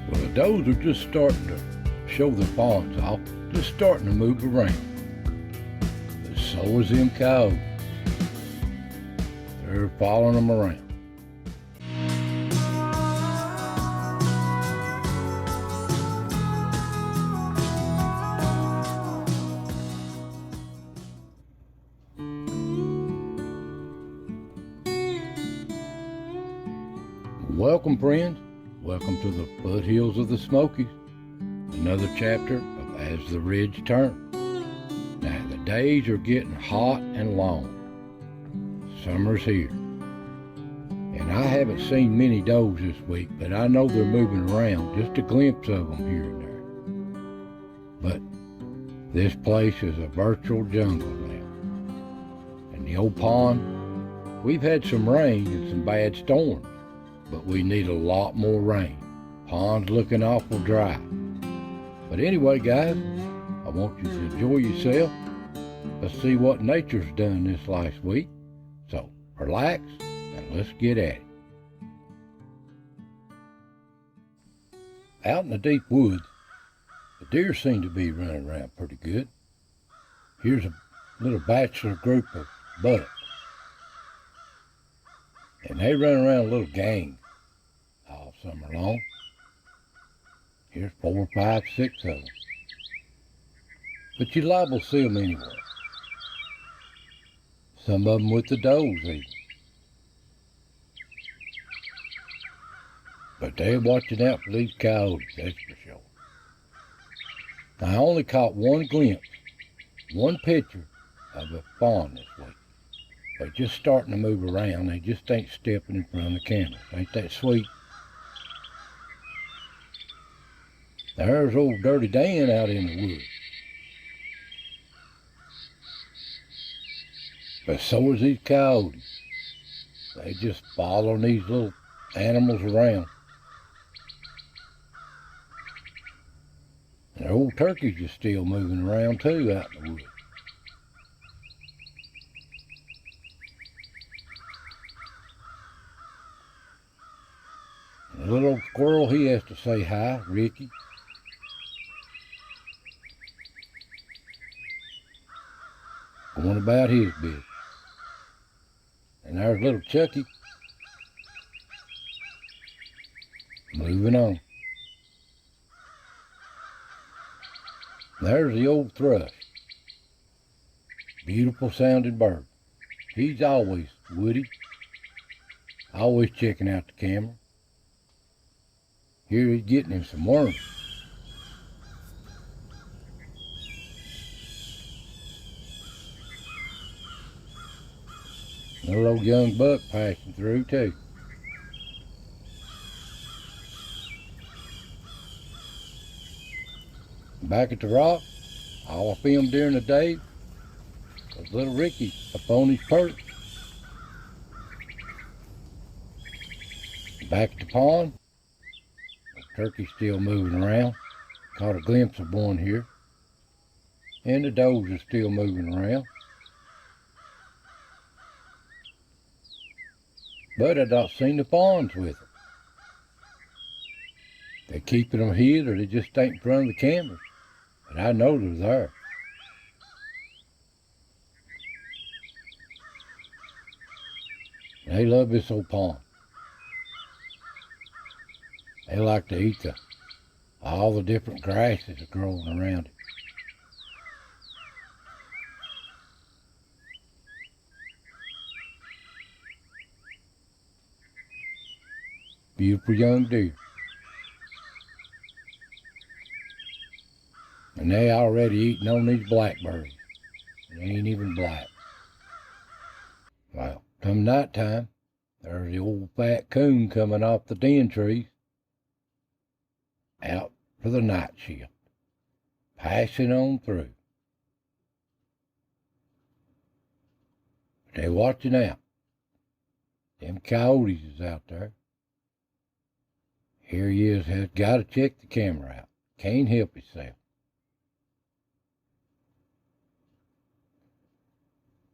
Well, the does are just starting to show their fawns off, just starting to move around. But so is them coyotes. They're following them around. Welcome, friends. Welcome to the foothills of the Smokies. Another chapter of As the Ridge Turns. Now, the days are getting hot and long. Summer's here. And I haven't seen many does this week, but I know they're moving around, just a glimpse of them here and there. But this place is a virtual jungle now. And the old pond, we've had some rain and some bad storms, but we need a lot more rain. Pond's looking awful dry. But anyway, guys, I want you to enjoy yourself. Let's see what nature's done this last week. So relax and let's get at it. Out in the deep woods, the deer seem to be running around pretty good. Here's a little bachelor group of bucks. And they run around a little gang all summer long. Here's 4, 5, 6 of them. But you're liable to see them anywhere. Some of them with the does even. But they're watching out for these coyotes, that's for sure. I only caught one glimpse, one picture of a fawn this week. They're just starting to move around. They just ain't stepping in front of the camera. Ain't that sweet? There's old Dirty Dan out in the woods. But so is these coyotes. They just following these little animals around. And the old turkeys are still moving around too out in the woods. And the little old squirrel, he has to say hi, Ricky. Going about his business. And there's little Chucky. Moving on. There's the old thrush. Beautiful sounding bird. He's always woody. Always checking out the camera. Here he's getting him some worms. A little old young buck passing through too. Back at the rock, all I filmed during the day was little Ricky up on his perch. Back at the pond, the turkey's still moving around. Caught a glimpse of one here. And the does are still moving around. But I not seen the fawns with them. They keeping them hid or they just ain't in front of the cameras. But I know they're there. They love this old pond. They like to eat all the different grasses that growing around it. Beautiful young deer. And they already eating on these blackbirds. They ain't even black. Well, come nighttime, there's the old fat coon coming off the den trees. Out for the night shift. Passing on through. They're watching out. Them coyotes is out there. Here he is, has got to check the camera out. Can't help himself.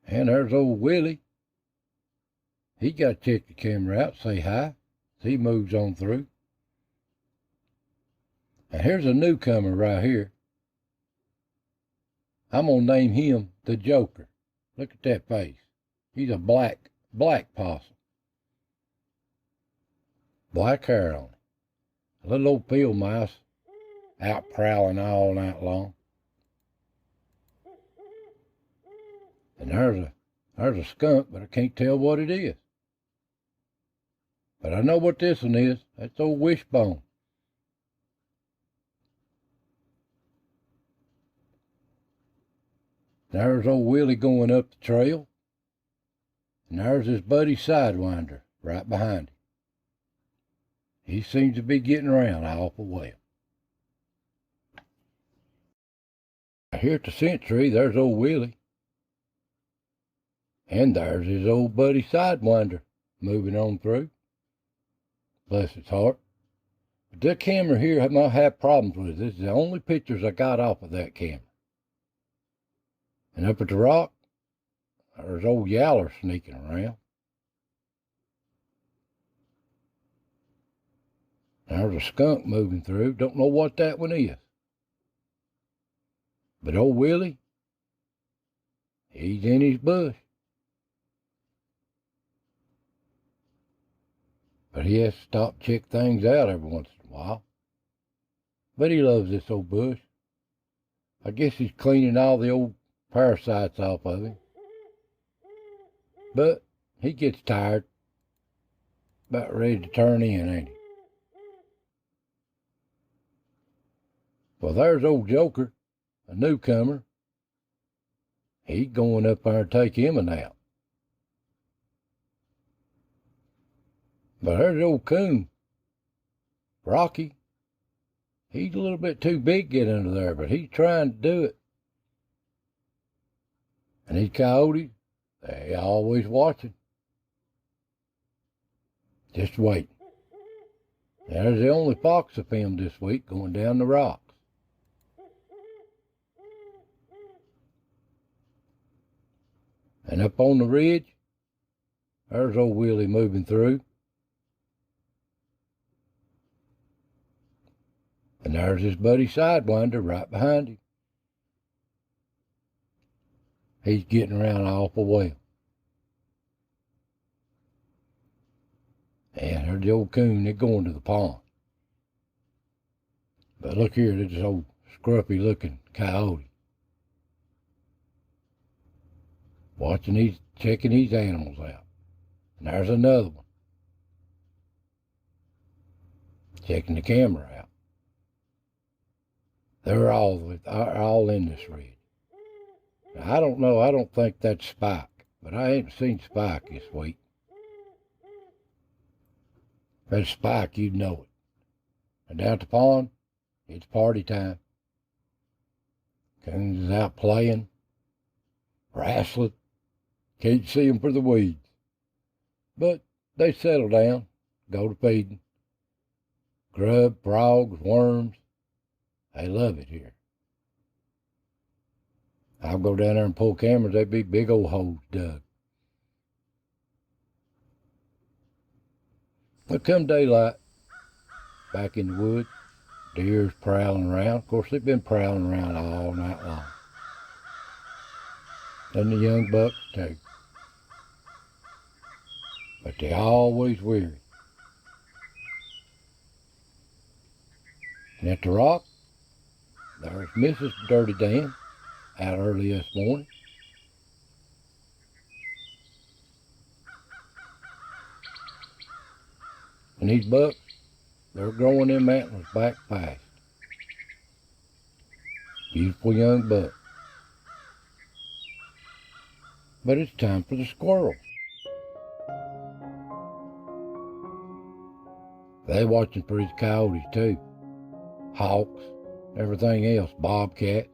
And there's old Willie. He got to check the camera out, say hi. He moves on through. Now here's a newcomer right here. I'm gonna name him the Joker. Look at that face. He's a black possum. Black hair on him. A little old field mouse out prowling all night long. And there's a skunk, but I can't tell what it is. But I know what this one is. That's old Wishbone. There's old Willie going up the trail. And there's his buddy Sidewinder right behind him. He seems to be getting around awful well. Here at the scent tree, there's old Willie. And there's his old buddy Sidewinder moving on through. Bless his heart. But that camera here I might have problems with. This is the only pictures I got off of that camera. And up at the rock, there's old Yaller sneaking around. There's a skunk moving through. Don't know what that one is. But old Willie, he's in his bush. But he has to stop and check things out every once in a while. But he loves this old bush. I guess he's cleaning all the old parasites off of him. But he gets tired. About ready to turn in, ain't he? Well, there's old Joker, a newcomer. He's going up there and take him a nap. But there's old coon, Rocky. He's a little bit too big to get under there, but he's trying to do it. And these coyotes, they always watching. Just wait. There's the only fox I filmed this week going down the rocks. And up on the ridge, there's old Willie moving through. And there's his buddy Sidewinder right behind him. He's getting around awful well. And there's the old coon, they're going to the pond. But look here, there's this old scruffy looking coyote. Checking these animals out. And there's another one. Checking the camera out. They're all in this ridge. Now, I don't know, I don't think that's Spike, but I ain't seen Spike this week. If that's Spike, you'd know it. And down at the pond, it's party time. Coons is out playing, wrestling. Can't see them for the weeds. But they settle down, go to feeding. Grub, frogs, worms. They love it here. I'll go down there and pull cameras. They'd be big old holes dug. But come daylight, back in the woods, deer's prowling around. Of course, they've been prowling around all night long. And the young bucks too. But they always weary. And at the rock, there's Mrs. Dirty Dan out early this morning. And these bucks, they're growing them antlers back fast. Beautiful young buck. But it's time for the squirrels. They're watching for these coyotes too. Hawks, everything else, bobcats.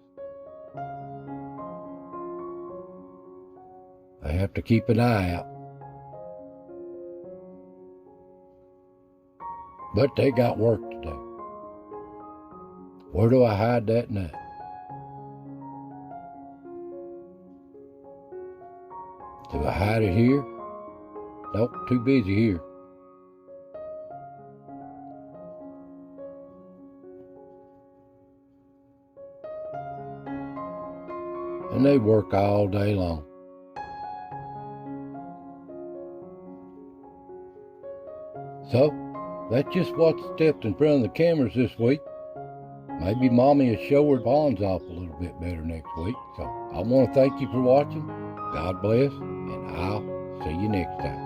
They have to keep an eye out. But they got work to do. Where do I hide that nut? Do I hide it here? Nope, too busy here. and they work all day long. So, that's just what stepped in front of the cameras this week. Maybe Mommy will show her bonds off a little bit better next week. So, I want to thank you for watching. God bless, and I'll see you next time.